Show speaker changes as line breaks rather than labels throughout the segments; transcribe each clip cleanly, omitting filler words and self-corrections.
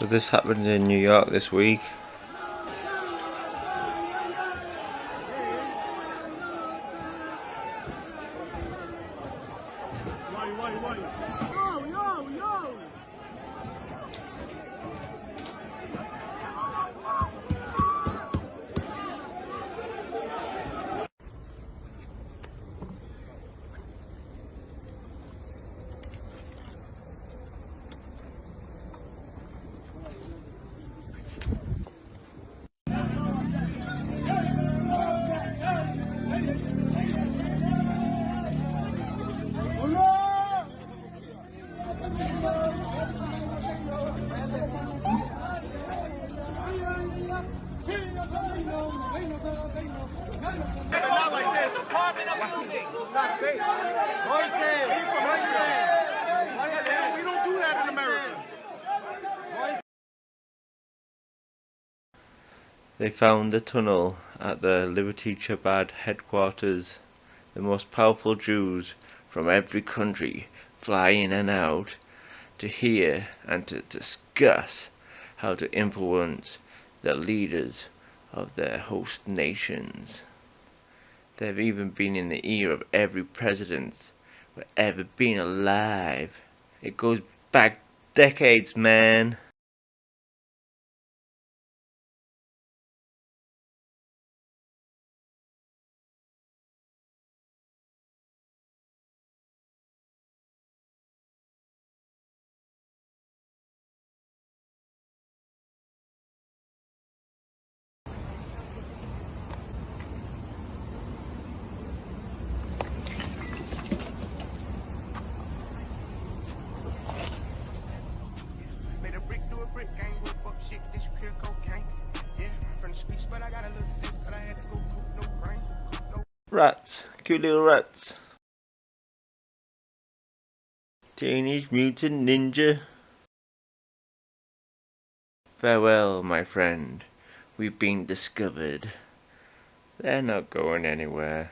So this happened in New York this week.
Not like this. Not safe. We don't do that in America.
They found the tunnel at the Liberty Chabad headquarters. The most powerful Jews from every country fly in and out to hear and to discuss how to influence the leaders of their host nations. They've even been in the ear of every president who ever been alive. It goes back decades, man. Rats, cute little rats. Teenage Mutant Ninja. Farewell, my friend. We've been discovered. They're not going anywhere.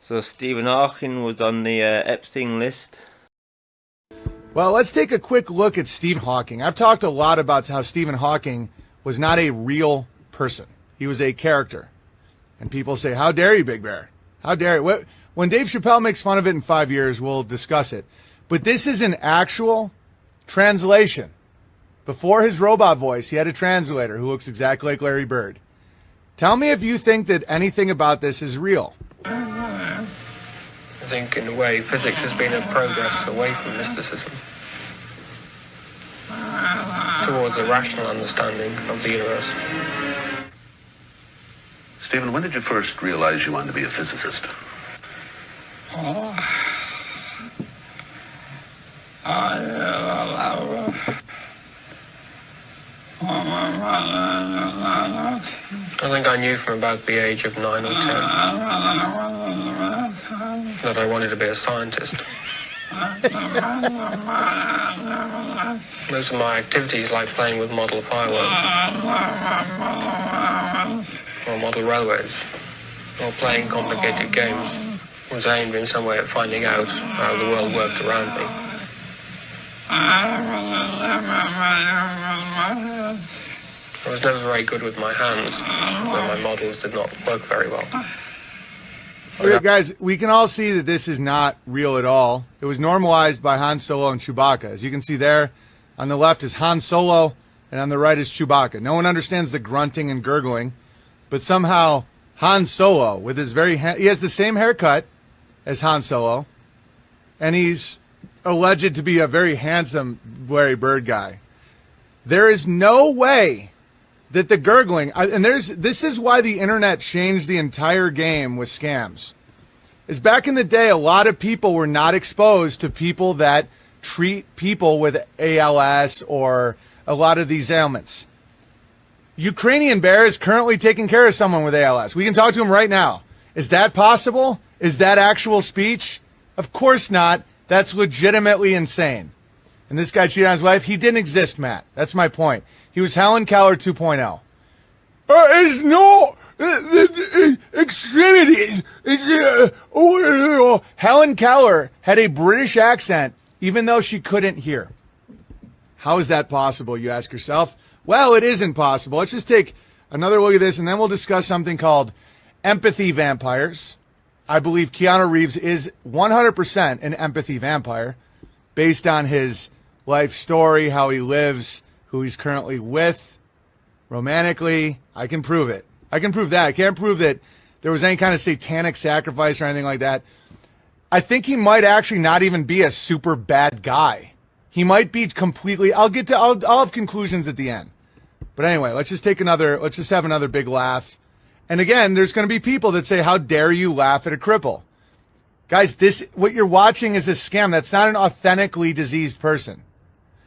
So Stephen Hawking was on the Epstein list.
Well, let's take a quick look at Stephen Hawking. I've talked a lot about how Stephen Hawking was not a real person. He was a character. And people say, how dare you, Big Bear? How dare you? When Dave Chappelle makes fun of it in 5 years, we'll discuss it. But this is an actual translation. Before his robot voice, he had a translator who looks exactly like Larry Bird. Tell me if you think that anything about this is real.
I think, in a way, physics has been a progress away from mysticism towards a rational understanding of the universe.
Stephen, when did you first realize you wanted to be a physicist?
I think I knew from about the age of 9 or 10 that I wanted to be a scientist. Most of my activities, like playing with model fireworks, or model railways, or playing complicated games, was aimed in some way at finding out how the world worked around me. I was never very good with my hands, when my models did not work very well.
Okay, guys, we can all see that this is not real at all. It was normalized by Han Solo and Chewbacca. As you can see there, on the left is Han Solo, and on the right is Chewbacca. No one understands the grunting and gurgling, but somehow Han Solo, with his he has the same haircut as Han Solo, and he's alleged to be a very handsome Larry Bird guy. There is no way that the gurgling, and this is why the internet changed the entire game with scams, is back in the day, a lot of people were not exposed to people that treat people with ALS or a lot of these ailments. Ukrainian Bear is currently taking care of someone with ALS. We can talk to him right now. Is that possible? Is that actual speech? Of course not. That's legitimately insane. And this guy cheated on his wife. He didn't exist, Matt. That's my point. He was Helen Keller 2.0. It's no extremities. It's Helen Keller had a British accent even though she couldn't hear. How is that possible, you ask yourself? Well, it isn't possible. Let's just take another look at this, and then we'll discuss something called empathy vampires. I believe Keanu Reeves is 100% an empathy vampire based on his life story, how he lives, who he's currently with, romantically. I can prove it. I can prove that. I can't prove that there was any kind of satanic sacrifice or anything like that. I think he might actually not even be a super bad guy. He might be completely, I'll have conclusions at the end. But anyway, let's just have another big laugh. And again, there's going to be people that say, how dare you laugh at a cripple? Guys, what you're watching is a scam. That's not an authentically diseased person.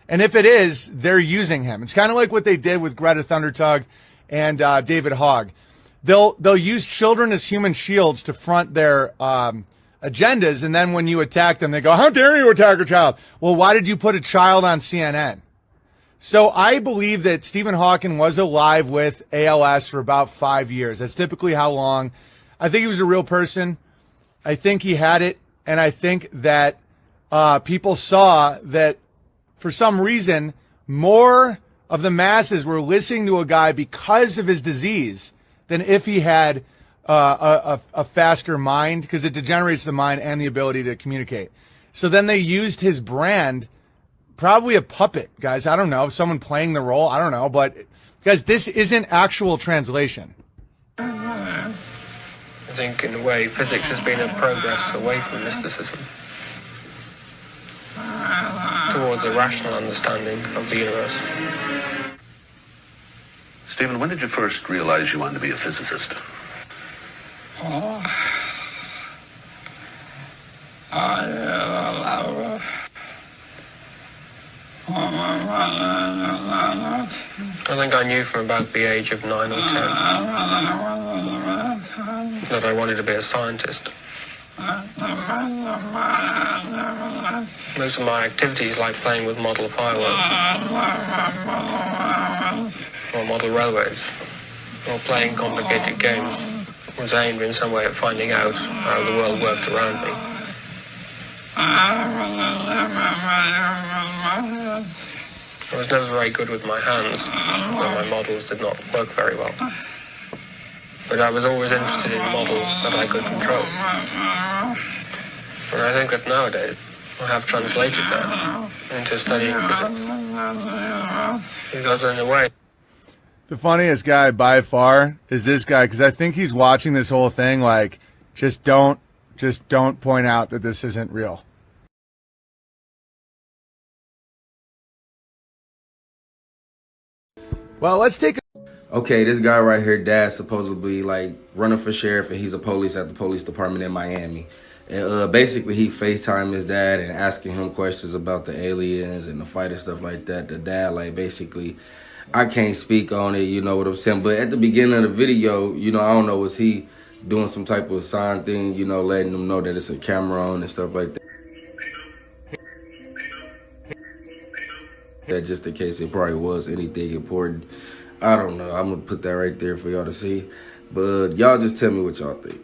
And if it is, they're using him. It's kind of like what they did with Greta Thundertug and David Hogg. They'll use children as human shields to front their agendas, and then when you attack them, they go, how dare you attack a child? Well, why did you put a child on CNN? So I believe that Stephen Hawking was alive with ALS for about 5 years. That's typically how long. I think he was a real person. I think he had it, and I think that people saw that for some reason more of the masses were listening to a guy because of his disease than if he had a faster mind, because it degenerates the mind and the ability to communicate. So then they used his brand, probably a puppet, guys. I don't know, someone playing the role. I don't know, but guys, this isn't actual translation.
I think in a way physics has been a progress away from mysticism towards a rational understanding of the universe.
Stephen, when did you first realize you wanted to be a physicist?
I think I knew from about the age of 9 or 10 that I wanted to be a scientist. Most of my activities, like playing with model fireworks, or model railways, or playing complicated games, was aimed in some way at finding out how the world worked around me. I was never very good with my hands, so my models did not work very well. But I was always interested in models that I could control. And I think that nowadays I have translated that into studying physics. Because in a way,
the funniest guy by far is this guy, because I think he's watching this whole thing like, just don't point out that this isn't real. Well, let's take a...
Okay, this guy right here, Dad, supposedly like running for sheriff, and he's a police at the police department in Miami. And basically, he FaceTimed his dad and asking him questions about the aliens and the fight and stuff like that. The dad, like, basically, I can't speak on it, you know what I'm saying? But at the beginning of the video, you know, I don't know, was he doing some type of sign thing, you know, letting them know that it's a camera on and stuff like that? That just in case it probably was anything important. I don't know. I'm going to put that right there for y'all to see. But y'all just tell me what y'all think.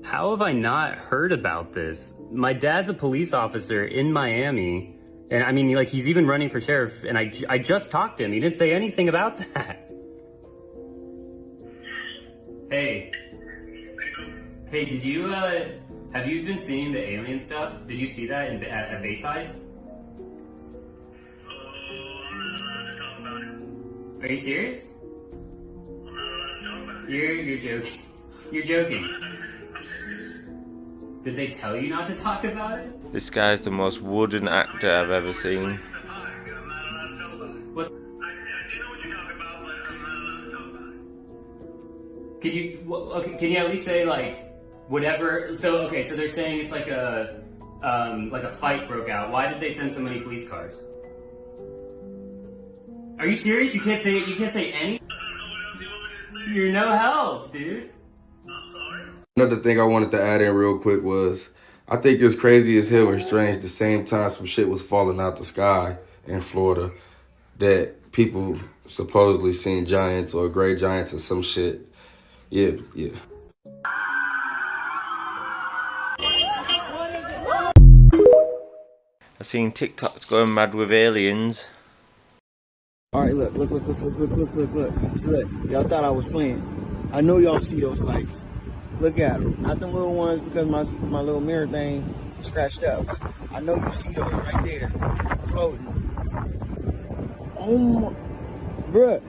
How have I not heard about this? My dad's a police officer in Miami. And I mean, like, he's even running for sheriff. And I just talked to him. He didn't say anything about that. Hey. Hey, did you, have you been seeing the alien stuff? Did you see that at Bayside? Are you serious? You're joking. You're joking. Did they tell you not to talk about it?
This guy's the most wooden actor I've ever seen.
What? Can you at least say, like, whatever? So okay, so they're saying it's like a fight broke out. Why did they send so many police cars? Are you serious? You can't say anything? You're no help, dude.
Another thing I wanted to add in real quick was, I think it's crazy as hell and strange the same time some shit was falling out the sky in Florida that people supposedly seen giants or gray giants or some shit. Yeah.
I've seen TikToks going mad with aliens.
Alright, look. See, look. Y'all thought I was playing. I know y'all see those lights. Look at them. Not the little ones because my little mirror thing scratched up. I know you see those right there. Floating. Oh my, bruh.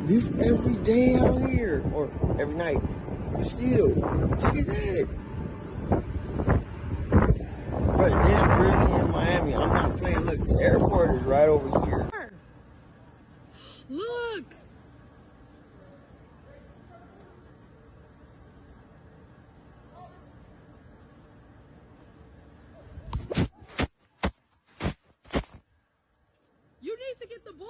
This every day out here. Or every night. But still, look at that. Bruh, this really in Miami. I'm not playing. Look, this airport is right over here.
Look! You need to get the boys!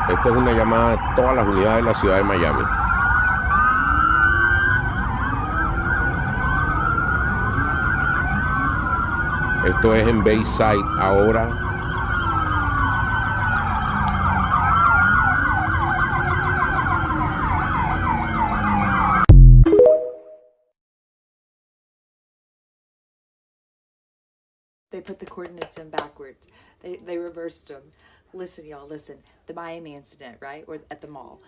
Esta es una llamada a todas las unidades de la ciudad de Miami. Esto es en Bayside ahora.
They put the coordinates in backwards. They reversed them. Listen, y'all, listen. The Miami incident, right? Or at the mall.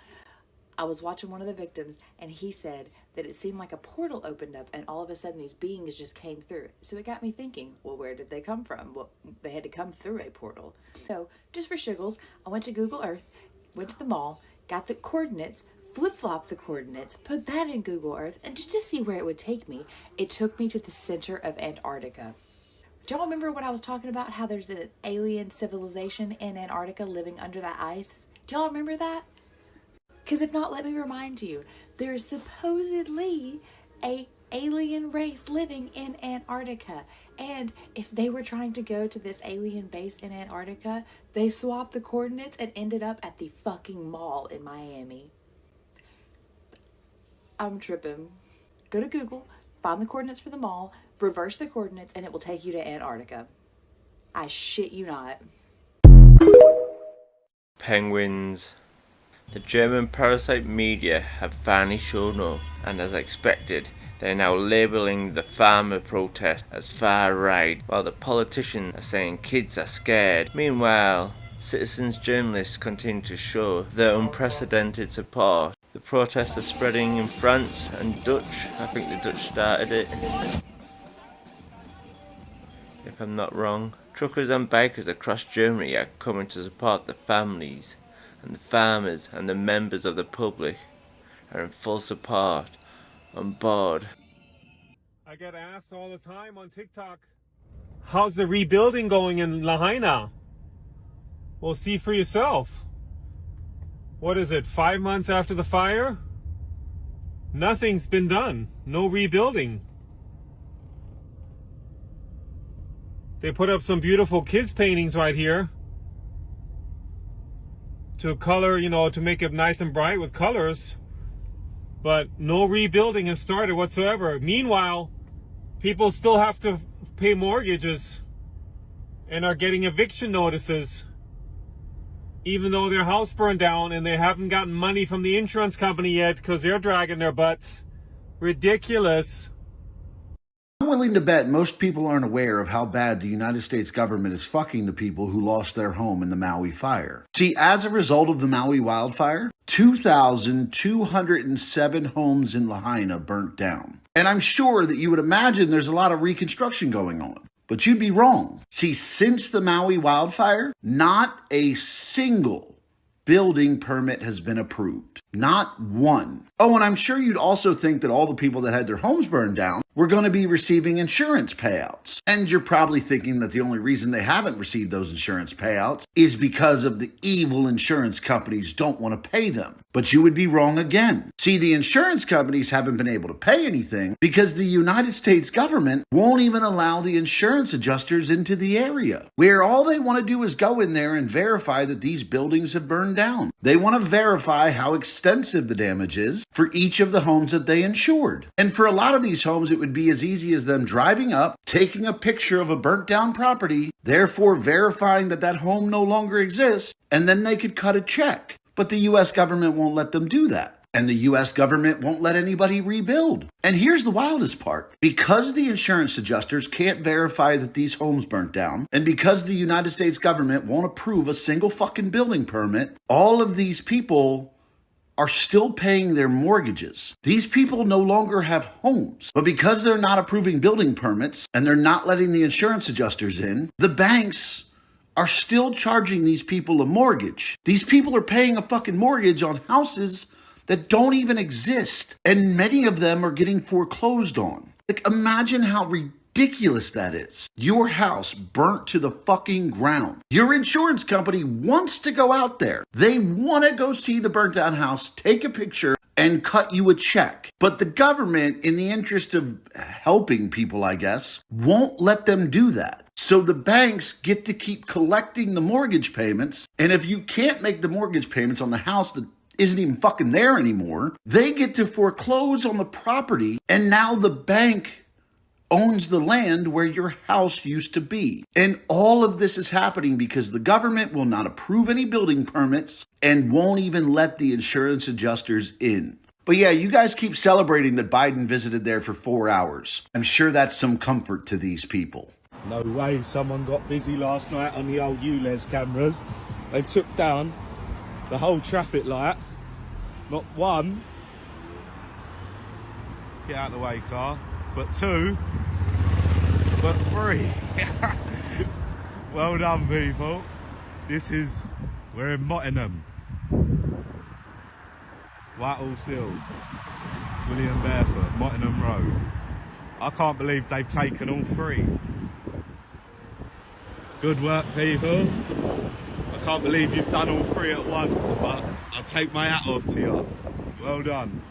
I was watching one of the victims, and he said that it seemed like a portal opened up, and all of a sudden these beings just came through. So it got me thinking, well, where did they come from? Well, they had to come through a portal. So, just for shiggles, I went to Google Earth, went to the mall, got the coordinates, flip-flopped the coordinates, put that in Google Earth, and just to see where it would take me, it took me to the center of Antarctica. Do y'all remember what I was talking about? How there's an alien civilization in Antarctica living under that ice? Do y'all remember that? Because if not, let me remind you. There's supposedly a alien race living in Antarctica. And if they were trying to go to this alien base in Antarctica, they swapped the coordinates and ended up at the fucking mall in Miami. I'm tripping. Go to Google, find the coordinates for the mall, reverse the coordinates, and it will take you to Antarctica. I shit you not.
Penguins. The German parasite media have finally shown up, and as expected, they are now labelling the farmer protest as far right, while the politicians are saying kids are scared. Meanwhile, citizens journalists continue to show their unprecedented support. The protests are spreading in France and Dutch. I think the Dutch started it. If I'm not wrong. Truckers and bikers across Germany are coming to support the families and the farmers, and the members of the public are in full support, on board.
I get asked all the time on TikTok, how's the rebuilding going in Lahaina? Well, see for yourself. What is it, 5 months after the fire? Nothing's been done. No rebuilding. They put up some beautiful kids paintings right here to color, to make it nice and bright with colors. But no rebuilding has started whatsoever. Meanwhile, people still have to pay mortgages and are getting eviction notices, even though their house burned down and they haven't gotten money from the insurance company yet because they're dragging their butts. Ridiculous.
I'm willing to bet most people aren't aware of how bad the United States government is fucking the people who lost their home in the Maui fire. See, as a result of the Maui wildfire, 2,207 homes in Lahaina burnt down. And I'm sure that you would imagine there's a lot of reconstruction going on. But you'd be wrong. See, since the Maui wildfire, not a single building permit has been approved. Not one. Oh, and I'm sure you'd also think that all the people that had their homes burned down were going to be receiving insurance payouts. And you're probably thinking that the only reason they haven't received those insurance payouts is because of the evil insurance companies don't want to pay them. But you would be wrong again. See, the insurance companies haven't been able to pay anything because the United States government won't even allow the insurance adjusters into the area, where all they want to do is go in there and verify that these buildings have burned down. They want to verify how extensive the damage is for each of the homes that they insured. And for a lot of these homes, it would be as easy as them driving up, taking a picture of a burnt down property, therefore verifying that that home no longer exists, and then they could cut a check. But the U.S. government won't let them do that. And the U.S. government won't let anybody rebuild. And here's the wildest part. Because the insurance adjusters can't verify that these homes burnt down, and because the United States government won't approve a single fucking building permit, all of these people are still paying their mortgages. These people no longer have homes. But because they're not approving building permits, and they're not letting the insurance adjusters in, the banks are still charging these people a mortgage. These people are paying a fucking mortgage on houses that don't even exist. And many of them are getting foreclosed on. Like, imagine how ridiculous that is. Your house burnt to the fucking ground. Your insurance company wants to go out there. They want to go see the burnt down house, take a picture, and cut you a check. But the government, in the interest of helping people, I guess, won't let them do that. So the banks get to keep collecting the mortgage payments. And if you can't make the mortgage payments on the house that isn't even fucking there anymore, they get to foreclose on the property. And now the bank owns the land where your house used to be. And all of this is happening because the government will not approve any building permits and won't even let the insurance adjusters in. But yeah, you guys keep celebrating that Biden visited there for 4 hours. I'm sure that's some comfort to these people.
No way someone got busy last night on the old ULEZ cameras. They took down the whole traffic light. Not one. Get out of the way, car. But two. But three. Well done, people. We're in Mottingham. Whitehall Field. William Barefoot, Mottingham Road. I can't believe they've taken all three. Good work, people. I can't believe you've done all three at once, but I'll take my hat off to you. Well done.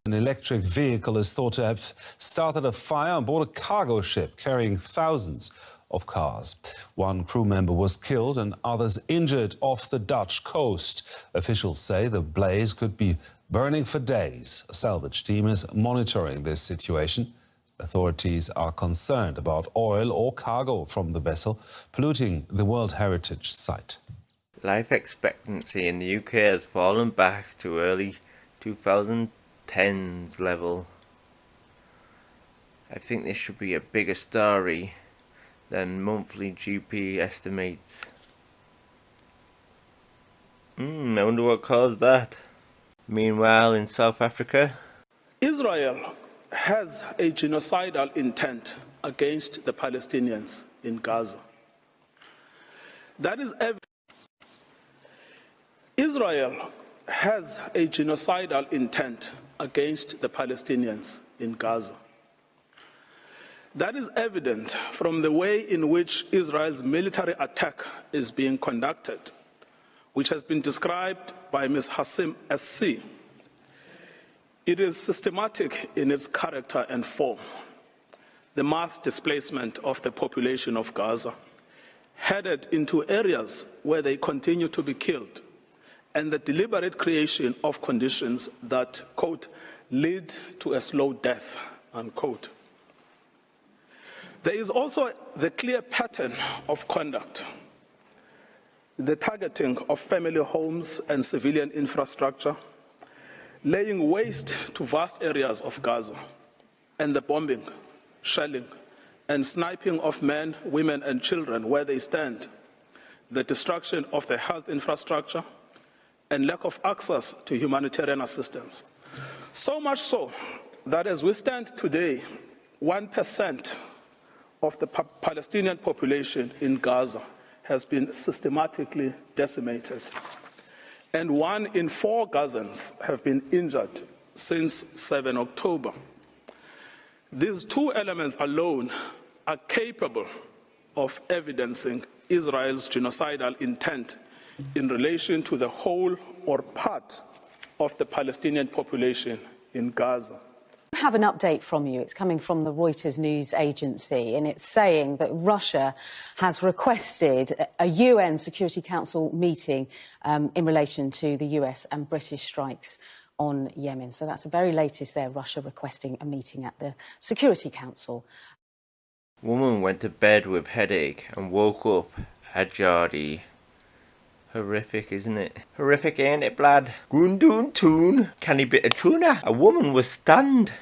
An electric vehicle is thought to have started a fire on board a cargo ship carrying thousands of cars. One crew member was killed and others injured off the Dutch coast. Officials say the blaze could be burning for days. A salvage team is monitoring this situation. Authorities are concerned about oil or cargo from the vessel polluting the World Heritage Site.
Life expectancy in the UK has fallen back to early 2010s level. I think this should be a bigger story than monthly GP estimates. I wonder what caused that. Meanwhile, in South Africa,
Israel has a genocidal intent against the Palestinians in Gaza. That is evident. Israel has a genocidal intent against the Palestinians in Gaza. That is evident from the way in which Israel's military attack is being conducted, which has been described by Ms. Hassim SC. It is systematic in its character and form. The mass displacement of the population of Gaza, headed into areas where they continue to be killed, and the deliberate creation of conditions that, quote, lead to a slow death, unquote. There is also the clear pattern of conduct, the targeting of family homes and civilian infrastructure, laying waste to vast areas of Gaza, and the bombing, shelling, and sniping of men, women, and children where they stand, the destruction of the health infrastructure, and lack of access to humanitarian assistance. So much so that as we stand today, 1% of the Palestinian population in Gaza has been systematically decimated, and 1 in 4 Gazans have been injured since 7 October. These 2 elements alone are capable of evidencing Israel's genocidal intent in relation to the whole or part of the Palestinian population in Gaza.
I have an update from you. It's coming from the Reuters news agency, and it's saying that Russia has requested a UN Security Council meeting in relation to the US and British strikes on Yemen. So that's the very latest there, Russia requesting a meeting at the Security Council.
Woman went to bed with headache and woke up a Geordie. Horrific, isn't it? Horrific, ain't it, Blad? Goondoon toon. Canny bit of tuna. A woman was stunned.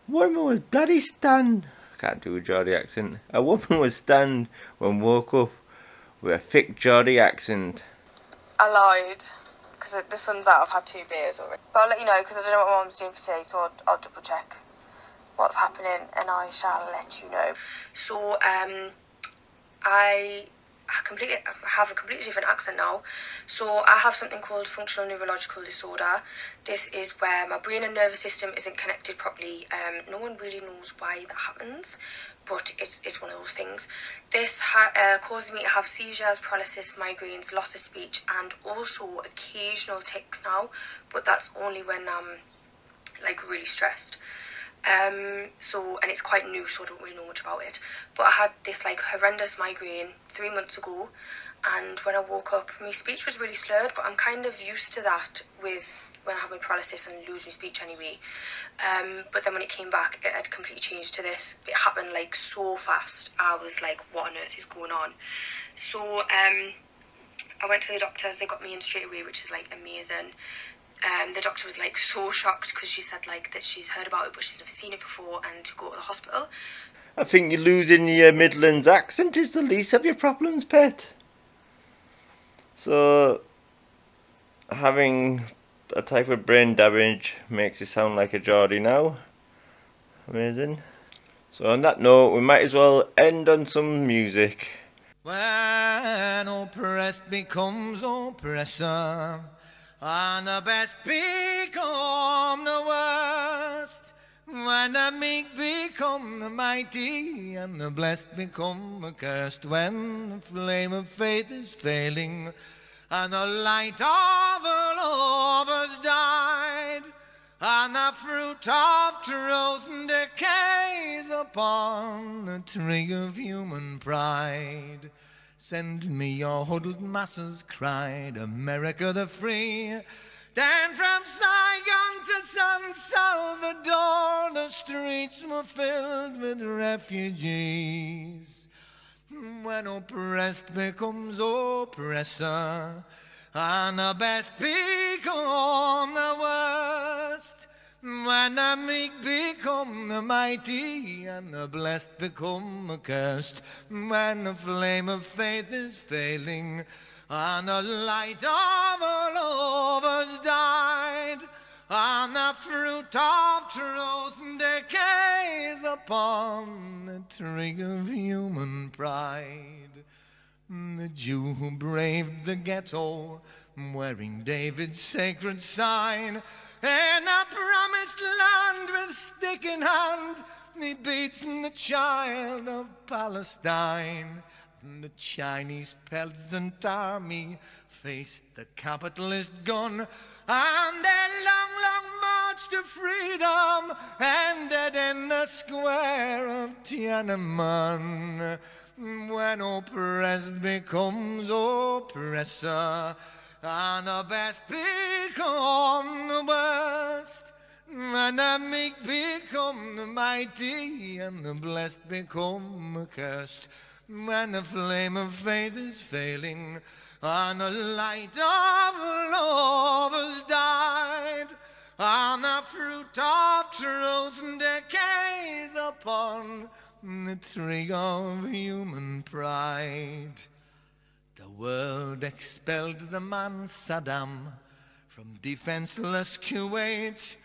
Woman was bloody stunned. Can't do a Geordie accent. A woman was stunned when woke up with a thick Geordie accent.
I lied, because the sun's out. I've had 2 beers already. But I'll let you know, because I don't know what Mum's doing for tea, so I'll double check what's happening, and I shall let you know. So, I have a completely different accent now. So I have something called functional neurological disorder. This is where my brain and nervous system isn't connected properly. No one really knows why that happens, but it's one of those things. This causes me to have seizures, paralysis, migraines, loss of speech, and also occasional tics now, but that's only when I'm like really stressed. And it's quite new, so I don't really know much about it. But I had this like horrendous migraine 3 months ago, and when I woke up, my speech was really slurred, but I'm kind of used to that with when I have my paralysis and lose my speech anyway. But then when it came back, it had completely changed to this. It happened like so fast. I was like, what on earth is going on? So I went to the doctors, they got me in straight away, which is like amazing. The doctor was like so shocked because she said like that she's heard about it but she's never seen it before and to go to the hospital.
I think you're losing your Midlands accent is the least of your problems, pet. So, having a type of brain damage makes you sound like a Geordie now. Amazing. So on that note, we might as well end on some music.
When oppressed becomes oppressor, and the best become the worst, when the meek become the mighty, and the blessed become accursed, when the flame of faith is failing, and the light of the love has died, and the fruit of truth decays upon the tree of human pride. Send me your huddled masses, cried America the free. Then from Saigon to San Salvador, the streets were filled with refugees. When oppressed becomes oppressor, and the best become the worst, when the meek become the mighty, and the blessed become accursed, when the flame of faith is failing, and the light of love has died, and the fruit of truth decays upon the tree of human pride. The Jew who braved the ghetto, wearing David's sacred sign, in a promised land with stick in hand, he beats the child of Palestine. The Chinese peasant army faced the capitalist gun, and their long march to freedom ended in the square of Tiananmen. When oppressed becomes oppressor, and the best become the worst, and the meek become the mighty, and the blessed become accursed, when the flame of faith is failing, and the light of love has died, and the fruit of truth decays upon the tree of human pride. The world expelled the man Saddam from defenseless Kuwait.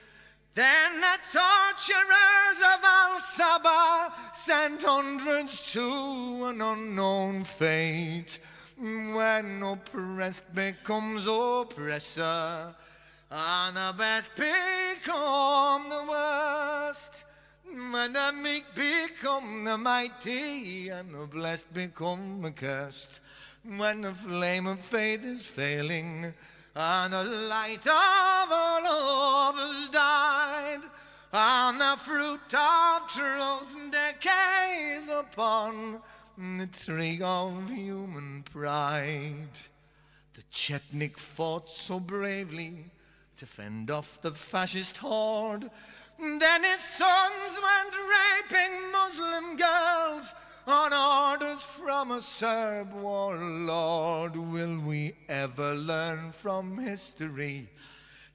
Then the torturers of Al-Sabah sent hundreds to an unknown fate. When oppressed becomes oppressor, and the best become the worst. When the meek become the mighty, and the blessed become the cursed. When the flame of faith is failing, and the light of all others died, and the fruit of truth decays upon the tree of human pride. The Chetnik fought so bravely to fend off the fascist horde. Then his sons went raping Muslim girls on orders from a Serb warlord. Will we ever learn from history?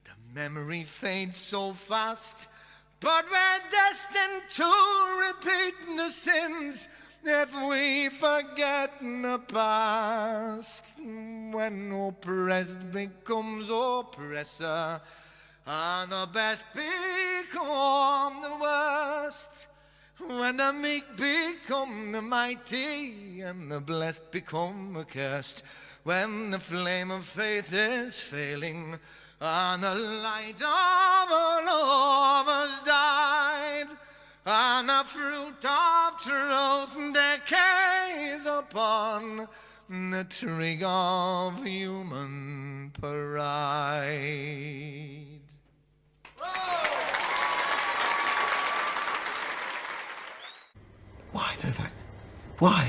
The memory fades so fast, but we're destined to repeat the sins if we forget the past. When oppressed becomes oppressor, and the best become the worst. When the meek become the mighty, and the blessed become accursed. When the flame of faith is failing, and the light of all lovers died, and the fruit of truth decays upon the tree of human pride.
Why, Novak? Why?